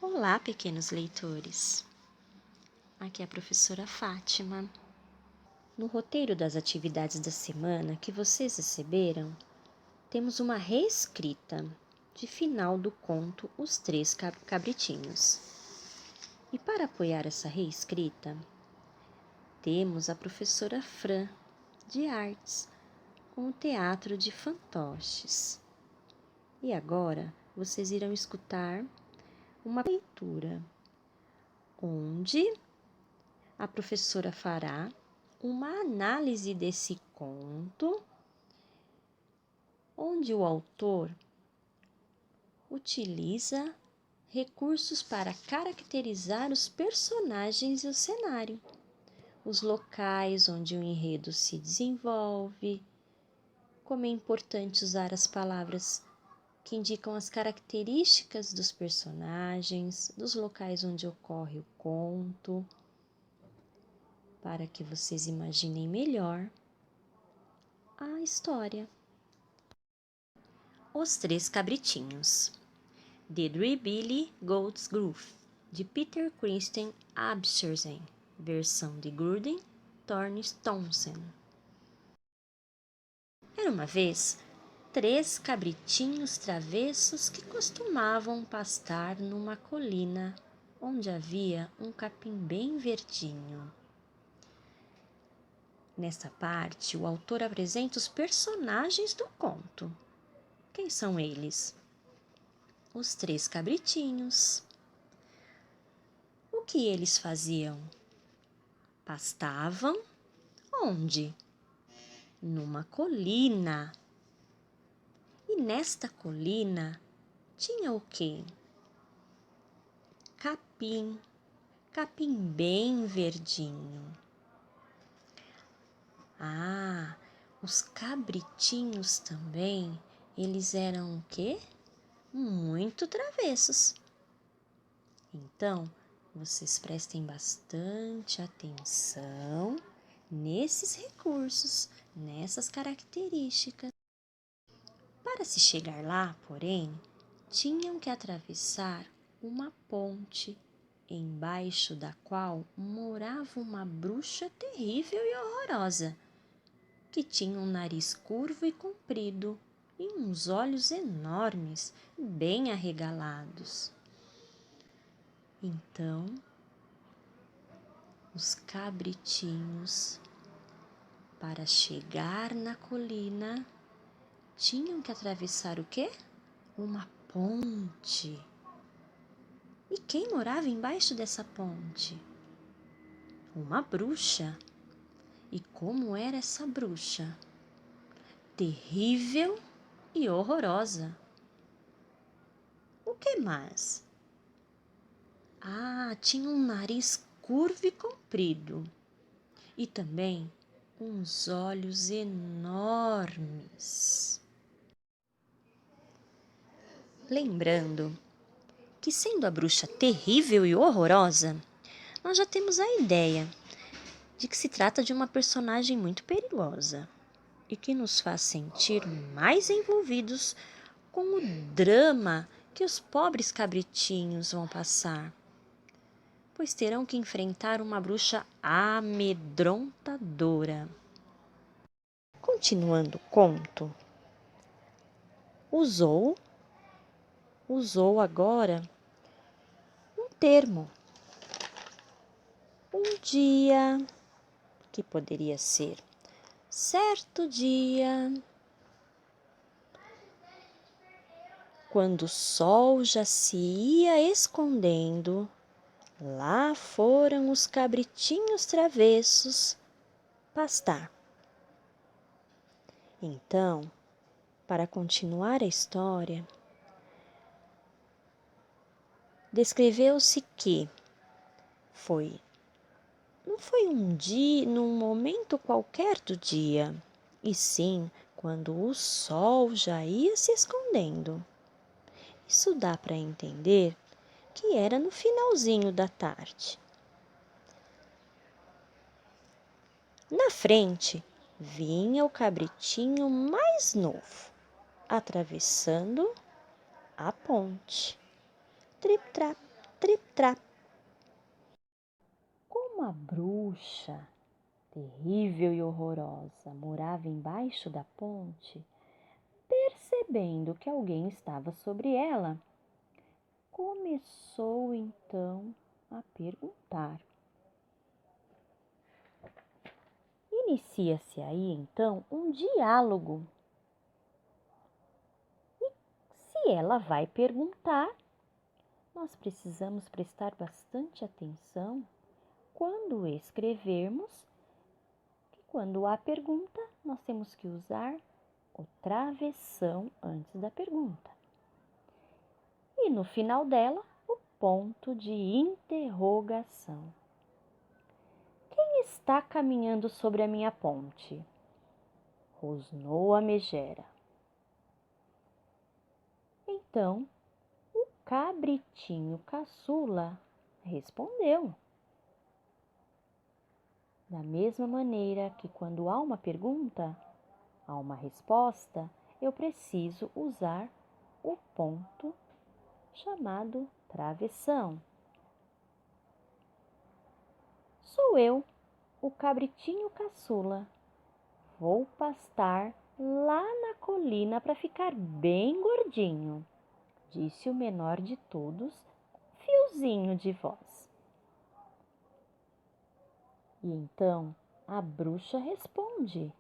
Olá, pequenos leitores! Aqui é a professora Fátima. No roteiro das atividades da semana que vocês receberam, temos uma reescrita de final do conto Os Três Cabritinhos. E para apoiar essa reescrita, temos a professora Fran, de Artes, com o Teatro de Fantoches. E agora vocês irão escutar uma leitura onde a professora fará uma análise desse conto, onde o autor utiliza recursos para caracterizar os personagens e o cenário, os locais onde o enredo se desenvolve, como é importante usar as palavras que indicam as características dos personagens, dos locais onde ocorre o conto, para que vocês imaginem melhor a história. Os Três Cabritinhos, The Three-Billy Goats Groove, de Peter Christian Abstersen, versão de Gurdon Thorne Townsend. Era uma vez 3 cabritinhos travessos que costumavam pastar numa colina onde havia um capim bem verdinho. Nesta parte, o autor apresenta os personagens do conto. Quem são eles? Os 3 cabritinhos. O que eles faziam? Pastavam onde? Numa colina. E nesta colina tinha o quê? Capim, capim bem verdinho. Ah, os cabritinhos também, eles eram o quê? Muito travessos. Então, vocês prestem bastante atenção nesses recursos, nessas características. Para se chegar lá, porém, tinham que atravessar uma ponte, embaixo da qual morava uma bruxa terrível e horrorosa, que tinha um nariz curvo e comprido e uns olhos enormes, bem arregalados. Então, os cabritinhos, para chegar na colina, tinham que atravessar o quê? Uma ponte. E quem morava embaixo dessa ponte? Uma bruxa. E como era essa bruxa? Terrível e horrorosa. O que mais? Ah, tinha um nariz curvo e comprido. E também uns olhos enormes. Lembrando que, sendo a bruxa terrível e horrorosa, nós já temos a ideia de que se trata de uma personagem muito perigosa e que nos faz sentir mais envolvidos com o drama que os pobres cabritinhos vão passar, pois terão que enfrentar uma bruxa amedrontadora. Continuando o conto, usou agora um termo. Um dia, que poderia ser certo dia, quando o sol já se ia escondendo, lá foram os cabritinhos travessos pastar. Então, para continuar a história, descreveu-se que não foi um dia, num momento qualquer do dia, e sim quando o sol já ia se escondendo. Isso dá para entender que era no finalzinho da tarde. Na frente vinha o cabritinho mais novo, atravessando a ponte. Trip-trap, trip-trap. Como a bruxa, terrível e horrorosa, morava embaixo da ponte, percebendo que alguém estava sobre ela, começou então a perguntar. Inicia-se aí então um diálogo. E se ela vai perguntar, nós precisamos prestar bastante atenção quando escrevermos, que quando há pergunta, nós temos que usar o travessão antes da pergunta. E no final dela, o ponto de interrogação. Quem está caminhando sobre a minha ponte? Rosnou a megera. Então, o cabritinho caçula respondeu. Da mesma maneira que quando há uma pergunta, há uma resposta, eu preciso usar o ponto chamado travessão. Sou eu, o cabritinho caçula. Vou pastar lá na colina para ficar bem gordinho, disse o menor de todos, fiozinho de voz. E então a bruxa responde.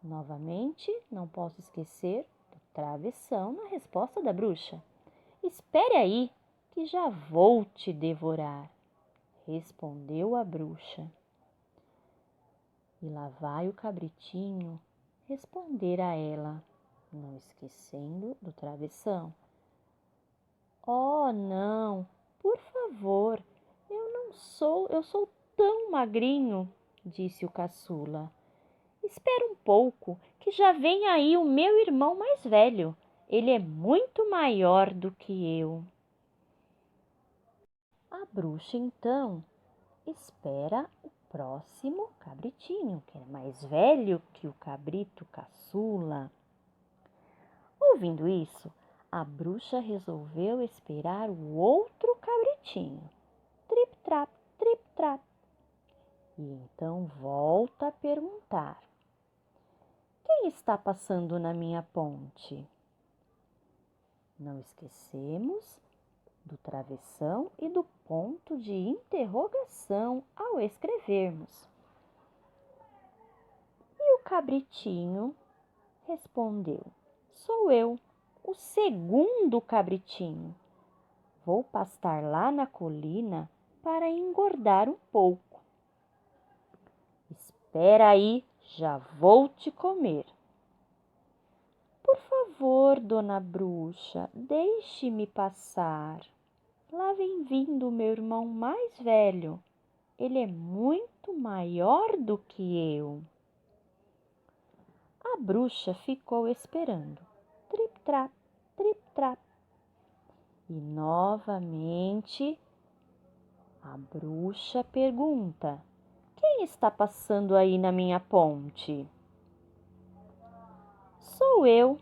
Novamente, não posso esquecer do travessão na resposta da bruxa. Espere aí, que já vou te devorar, respondeu a bruxa. E lá vai o cabritinho responder a ela, não esquecendo do travessão. Oh, não, por favor, eu sou tão magrinho, disse o caçula. Espera um pouco, que já vem aí o meu irmão mais velho. Ele é muito maior do que eu. A bruxa, então, espera o próximo cabritinho, que é mais velho que o cabrito caçula. Ouvindo isso, a bruxa resolveu esperar o outro cabritinho. Trip-trap, trip-trap. E então volta a perguntar. Quem está passando na minha ponte? Não esquecemos do travessão e do ponto de interrogação ao escrevermos. E o cabritinho respondeu: Sou eu, o segundo cabritinho. Vou pastar lá na colina para engordar um pouco. Espera aí, já vou te comer. Por favor, dona bruxa, deixe-me passar. Lá vem vindo o meu irmão mais velho. Ele é muito maior do que eu. A bruxa ficou esperando. Trip-trap, trip-trap. E novamente a bruxa pergunta: Quem está passando aí na minha ponte? Sou eu,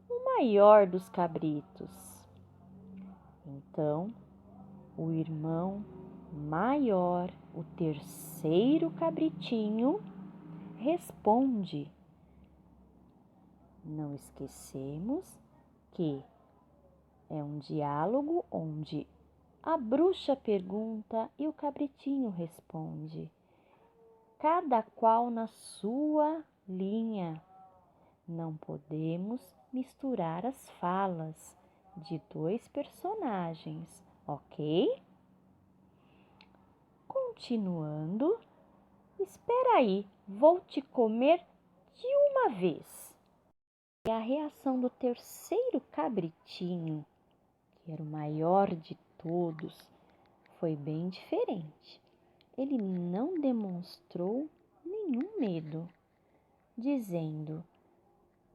o maior dos cabritos. Então, o irmão maior, o terceiro cabritinho, responde. Não esquecemos que é um diálogo onde a bruxa pergunta e o cabritinho responde, cada qual na sua linha. Não podemos misturar as falas de dois personagens, ok? Continuando, espera aí, vou te comer de uma vez. E a reação do terceiro cabritinho, que era o maior de todos, foi bem diferente. Ele não demonstrou nenhum medo, dizendo: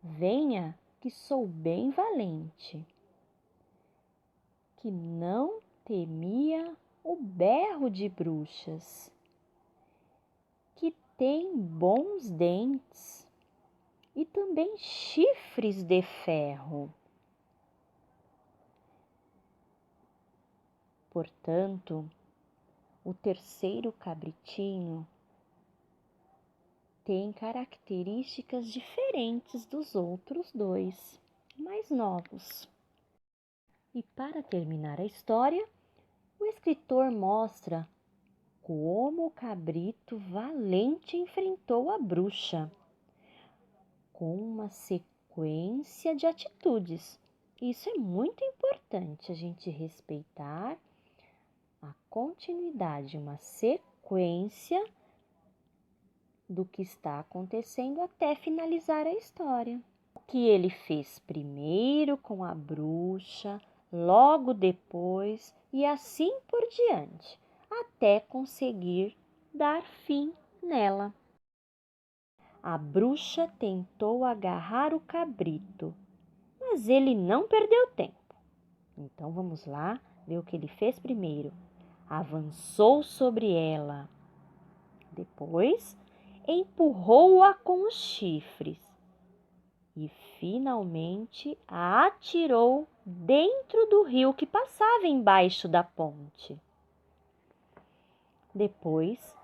Venha, que sou bem valente, que não temia o berro de bruxas, que tem bons dentes e também chifres de ferro. Portanto, o terceiro cabritinho tem características diferentes dos outros dois, mais novos. E para terminar a história, o escritor mostra como o cabrito valente enfrentou a bruxa, com uma sequência de atitudes. Isso é muito importante, a gente respeitar a continuidade, uma sequência do que está acontecendo até finalizar a história. O que ele fez primeiro com a bruxa, logo depois e assim por diante, até conseguir dar fim nela. A bruxa tentou agarrar o cabrito, mas ele não perdeu tempo. Então vamos lá ver o que ele fez primeiro. Avançou sobre ela. Depois, empurrou-a com os chifres e finalmente a atirou dentro do rio que passava embaixo da ponte. Depois,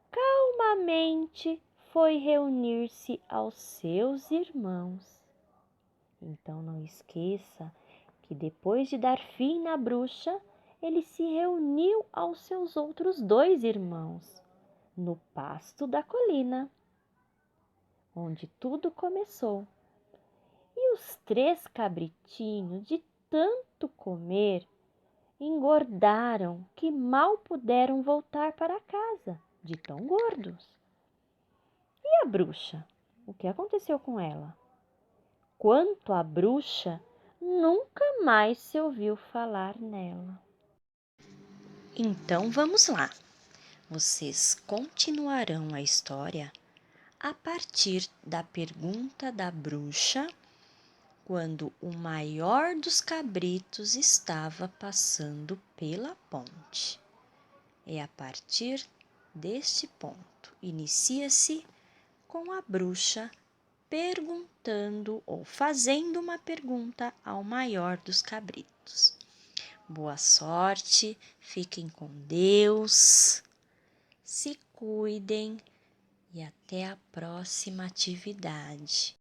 calmamente foi reunir-se aos seus irmãos. Então não esqueça que depois de dar fim na bruxa, ele se reuniu aos seus outros 2 irmãos, no pasto da colina, onde tudo começou. E os 3 cabritinhos, de tanto comer, engordaram que mal puderam voltar para casa, de tão gordos. E a bruxa? O que aconteceu com ela? Quanto à bruxa, nunca mais se ouviu falar nela. Então vamos lá. Vocês continuarão a história a partir da pergunta da bruxa quando o maior dos cabritos estava passando pela ponte. É a partir deste ponto. Inicia-se com a bruxa perguntando ou fazendo uma pergunta ao maior dos cabritos. Boa sorte, fiquem com Deus, se cuidem e até a próxima atividade.